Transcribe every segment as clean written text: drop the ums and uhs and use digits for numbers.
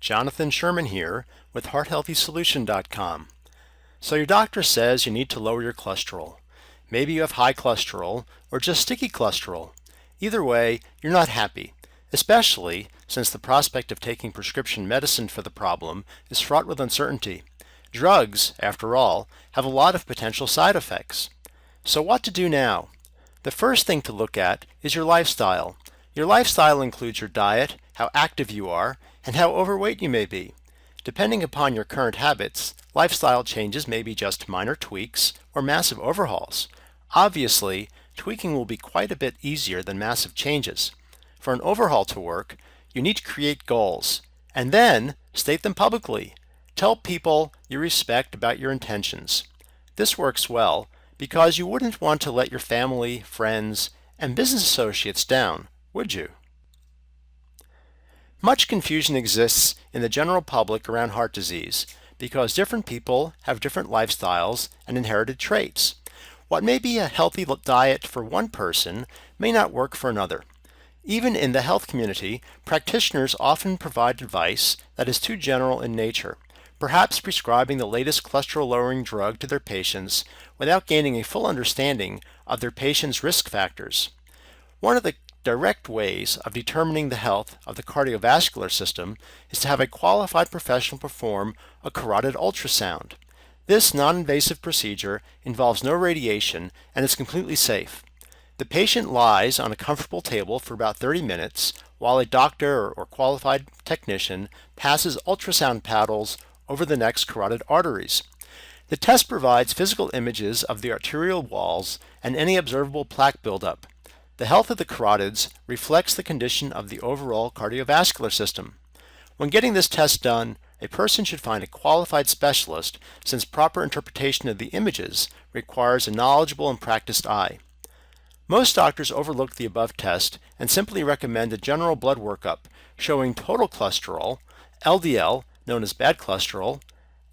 Jonathan Sherman here with HeartHealthySolution.com. So your doctor says you need to lower your cholesterol. Maybe you have high cholesterol or just sticky cholesterol. Either way, you're not happy, especially since the prospect of taking prescription medicine for the problem is fraught with uncertainty. Drugs, after all, have a lot of potential side effects. So what to do now? The first thing to look at is your lifestyle. Your lifestyle includes your diet, how active you are, and how overweight you may be. Depending upon your current habits, lifestyle changes may be just minor tweaks or massive overhauls. Obviously, tweaking will be quite a bit easier than massive changes. For an overhaul to work, you need to create goals, and then state them publicly. Tell people you respect about your intentions. This works well because you wouldn't want to let your family, friends, and business associates down, would you? Much confusion exists in the general public around heart disease because different people have different lifestyles and inherited traits. What may be a healthy diet for one person may not work for another. Even in the health community, practitioners often provide advice that is too general in nature, perhaps prescribing the latest cholesterol-lowering drug to their patients without gaining a full understanding of their patient's risk factors. One of the direct ways of determining the health of the cardiovascular system is to have a qualified professional perform a carotid ultrasound. This non-invasive procedure involves no radiation and is completely safe. The patient lies on a comfortable table for about 30 minutes while a doctor or qualified technician passes ultrasound paddles over the neck's carotid arteries. The test provides physical images of the arterial walls and any observable plaque buildup. The health of the carotids reflects the condition of the overall cardiovascular system. When getting this test done, a person should find a qualified specialist since proper interpretation of the images requires a knowledgeable and practiced eye. Most doctors overlook the above test and simply recommend a general blood workup showing total cholesterol, LDL, known as bad cholesterol,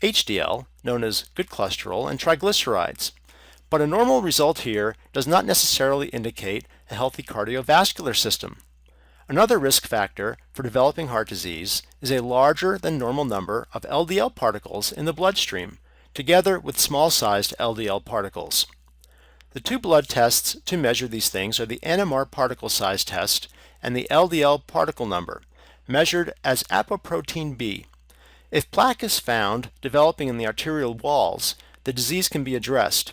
HDL, known as good cholesterol, and triglycerides. But a normal result here does not necessarily indicate a healthy cardiovascular system. Another risk factor for developing heart disease is a larger than normal number of LDL particles in the bloodstream, together with small-sized LDL particles. The two blood tests to measure these things are the NMR particle size test and the LDL particle number, measured as apoprotein B. If plaque is found developing in the arterial walls, the disease can be addressed.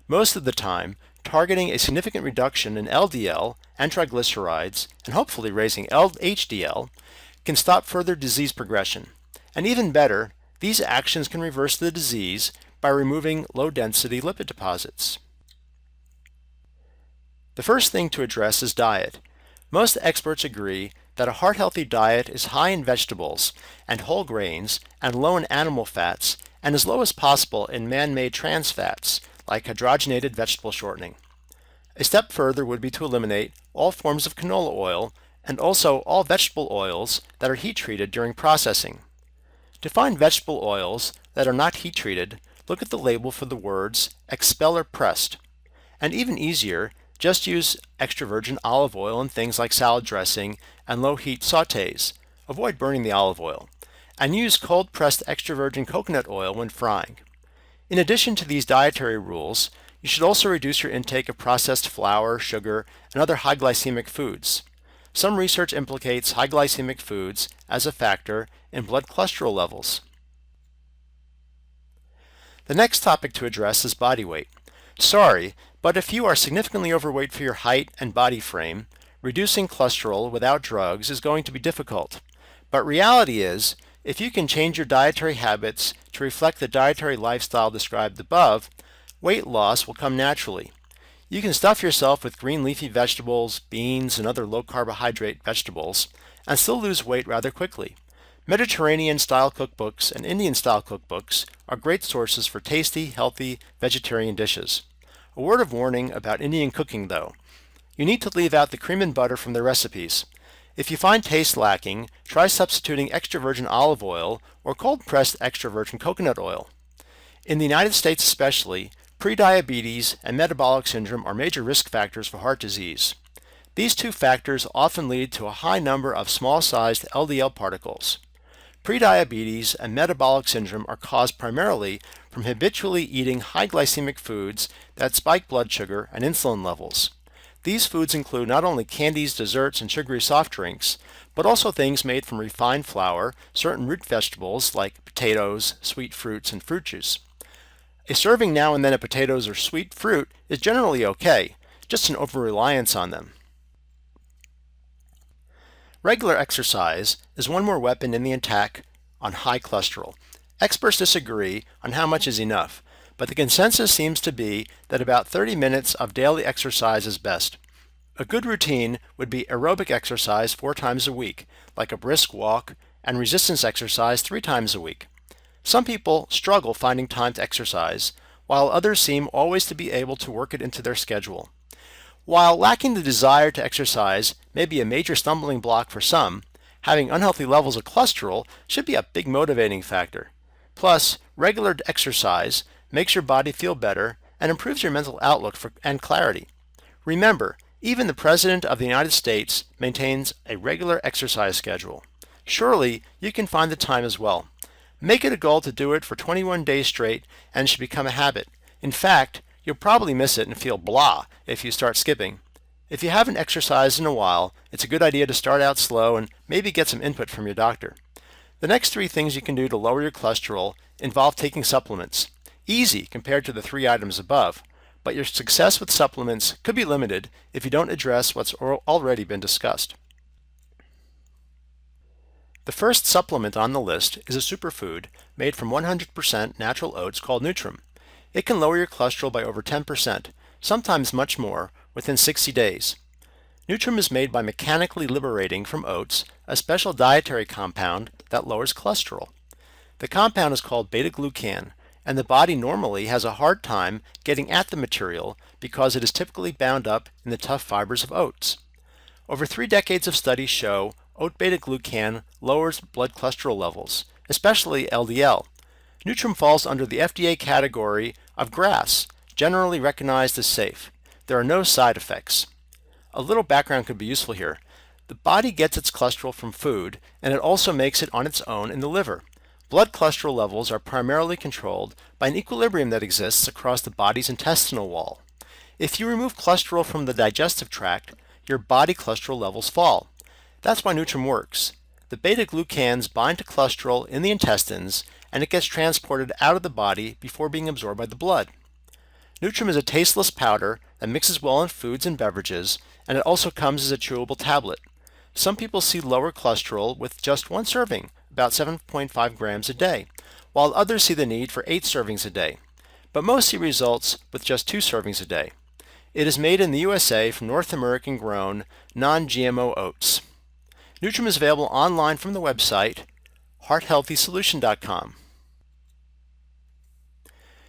Most of the time, targeting a significant reduction in LDL and triglycerides, and hopefully raising HDL, can stop further disease progression. And even better, these actions can reverse the disease by removing low-density lipid deposits. The first thing to address is diet. Most experts agree that a heart-healthy diet is high in vegetables and whole grains and low in animal fats and as low as possible in man-made trans fats, like hydrogenated vegetable shortening. A step further would be to eliminate all forms of canola oil and also all vegetable oils that are heat-treated during processing. To find vegetable oils that are not heat-treated, look at the label for the words expel or pressed. And even easier, just use extra virgin olive oil in things like salad dressing and low-heat sautés. Avoid burning the olive oil. And use cold-pressed extra virgin coconut oil when frying. In addition to these dietary rules, you should also reduce your intake of processed flour, sugar, and other high glycemic foods. Some research implicates high glycemic foods as a factor in blood cholesterol levels. The next topic to address is body weight. Sorry, but if you are significantly overweight for your height and body frame, reducing cholesterol without drugs is going to be difficult. But reality is, if you can change your dietary habits to reflect the dietary lifestyle described above, weight loss will come naturally. You can stuff yourself with green leafy vegetables, beans, and other low-carbohydrate vegetables, and still lose weight rather quickly. Mediterranean-style cookbooks and Indian-style cookbooks are great sources for tasty, healthy vegetarian dishes. A word of warning about Indian cooking, though. You need to leave out the cream and butter from their recipes. If you find taste lacking, try substituting extra virgin olive oil or cold-pressed extra virgin coconut oil. In the United States especially, prediabetes and metabolic syndrome are major risk factors for heart disease. These two factors often lead to a high number of small-sized LDL particles. Prediabetes and metabolic syndrome are caused primarily from habitually eating high glycemic foods that spike blood sugar and insulin levels. These foods include not only candies, desserts, and sugary soft drinks, but also things made from refined flour, certain root vegetables like potatoes, sweet fruits, and fruit juice. A serving now and then of potatoes or sweet fruit is generally okay, just an over-reliance on them. Regular exercise is one more weapon in the attack on high cholesterol. Experts disagree on how much is enough, but the consensus seems to be that about 30 minutes of daily exercise is best. A good routine would be aerobic exercise 4 times a week, like a brisk walk, and resistance exercise 3 times a week. Some people struggle finding time to exercise, while others seem always to be able to work it into their schedule. While lacking the desire to exercise may be a major stumbling block for some, having unhealthy levels of cholesterol should be a big motivating factor. Plus, regular exercise makes your body feel better and improves your mental outlook and clarity. Remember, even the President of the United States maintains a regular exercise schedule. Surely you can find the time as well. Make it a goal to do it for 21 days straight and it should become a habit. In fact, you'll probably miss it and feel blah if you start skipping. If you haven't exercised in a while, it's a good idea to start out slow and maybe get some input from your doctor. The next 3 things you can do to lower your cholesterol involve taking supplements. Easy compared to the 3 items above, but your success with supplements could be limited if you don't address what's already been discussed. The first supplement on the list is a superfood made from 100% natural oats called Nutrim. It can lower your cholesterol by over 10%, sometimes much more, within 60 days. Nutrim is made by mechanically liberating from oats a special dietary compound that lowers cholesterol. The compound is called beta-glucan, and the body normally has a hard time getting at the material because it is typically bound up in the tough fibers of oats. Over 3 decades of studies show oat beta-glucan lowers blood cholesterol levels, especially LDL. Nutrim falls under the FDA category of GRAS, generally recognized as safe. There are no side effects. A little background could be useful here. The body gets its cholesterol from food, and it also makes it on its own in the liver. Blood cholesterol levels are primarily controlled by an equilibrium that exists across the body's intestinal wall. If you remove cholesterol from the digestive tract, your body cholesterol levels fall. That's why Nutrim works. The beta-glucans bind to cholesterol in the intestines, and it gets transported out of the body before being absorbed by the blood. Nutrim is a tasteless powder that mixes well in foods and beverages, and it also comes as a chewable tablet. Some people see lower cholesterol with just 1 serving, about 7.5 grams a day, while others see the need for 8 servings a day. But most see results with just 2 servings a day. It is made in the USA from North American grown, non-GMO oats. Nutrim is available online from the website hearthealthysolution.com.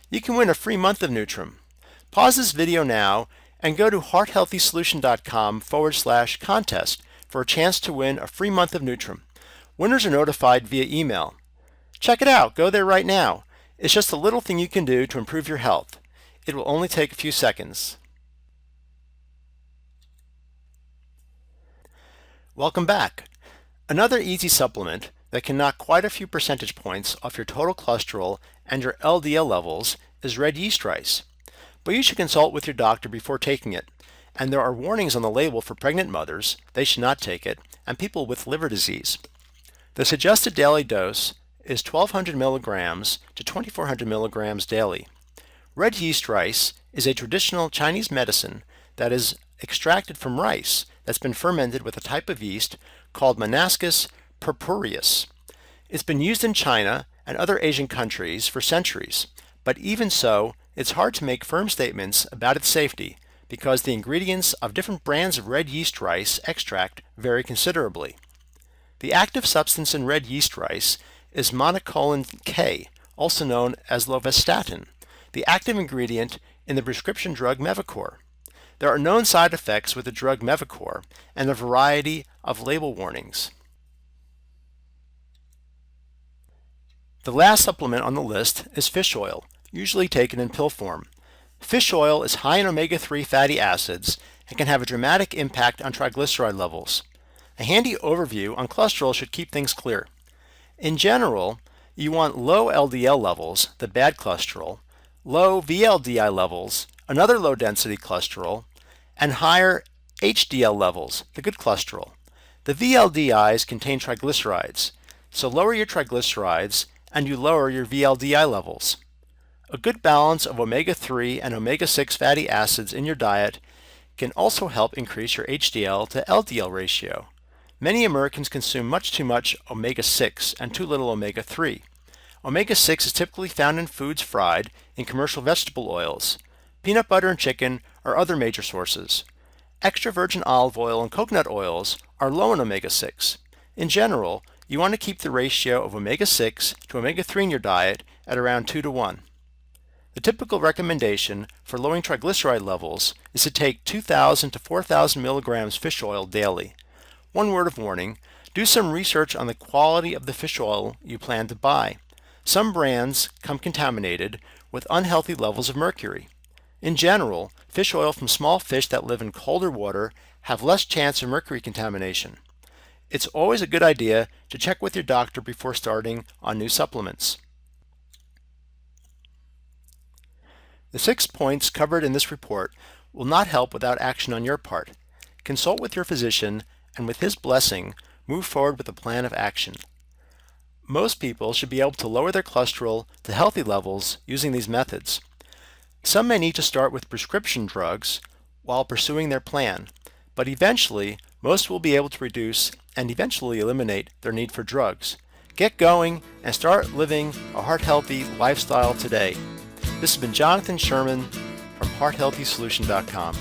You can win a free month of Nutrim. Pause this video now and go to hearthealthysolution.com/contest for a chance to win a free month of Nutrim. Winners are notified via email. Check it out. Go there right now. It's just a little thing you can do to improve your health. It will only take a few seconds. Welcome back. Another easy supplement that can knock quite a few percentage points off your total cholesterol and your LDL levels is red yeast rice. But you should consult with your doctor before taking it, and there are warnings on the label for pregnant mothers, they should not take it, and people with liver disease. The suggested daily dose is 1,200 milligrams to 2,400 milligrams daily. Red yeast rice is a traditional Chinese medicine that is extracted from rice that's been fermented with a type of yeast called Monascus purpureus. It's been used in China and other Asian countries for centuries, but even so, it's hard to make firm statements about its safety because the ingredients of different brands of red yeast rice extract vary considerably. The active substance in red yeast rice is monocolin K, also known as lovastatin, the active ingredient in the prescription drug Mevacor. There are known side effects with the drug Mevacor and a variety of label warnings. The last supplement on the list is fish oil, usually taken in pill form. Fish oil is high in omega-3 fatty acids and can have a dramatic impact on triglyceride levels. A handy overview on cholesterol should keep things clear. In general, you want low LDL levels, the bad cholesterol, low VLDI levels, another low-density cholesterol, and higher HDL levels, the good cholesterol. The VLDIs contain triglycerides, so lower your triglycerides and you lower your VLDI levels. A good balance of omega-3 and omega-6 fatty acids in your diet can also help increase your HDL to LDL ratio. Many Americans consume much too much omega-6 and too little omega-3. Omega-6 is typically found in foods fried in commercial vegetable oils. Peanut butter and chicken are other major sources. Extra virgin olive oil and coconut oils are low in omega-6. In general, you want to keep the ratio of omega-6 to omega-3 in your diet at around 2 to 1. The typical recommendation for lowering triglyceride levels is to take 2,000 to 4,000 milligrams fish oil daily. One word of warning, do some research on the quality of the fish oil you plan to buy. Some brands come contaminated with unhealthy levels of mercury. In general, fish oil from small fish that live in colder water have less chance of mercury contamination. It's always a good idea to check with your doctor before starting on new supplements. The 6 points covered in this report will not help without action on your part. Consult with your physician and with his blessing, move forward with a plan of action. Most people should be able to lower their cholesterol to healthy levels using these methods. Some may need to start with prescription drugs while pursuing their plan, but eventually most will be able to reduce and eventually eliminate their need for drugs. Get going and start living a heart-healthy lifestyle today. This has been Jonathan Sherman from HeartHealthySolution.com.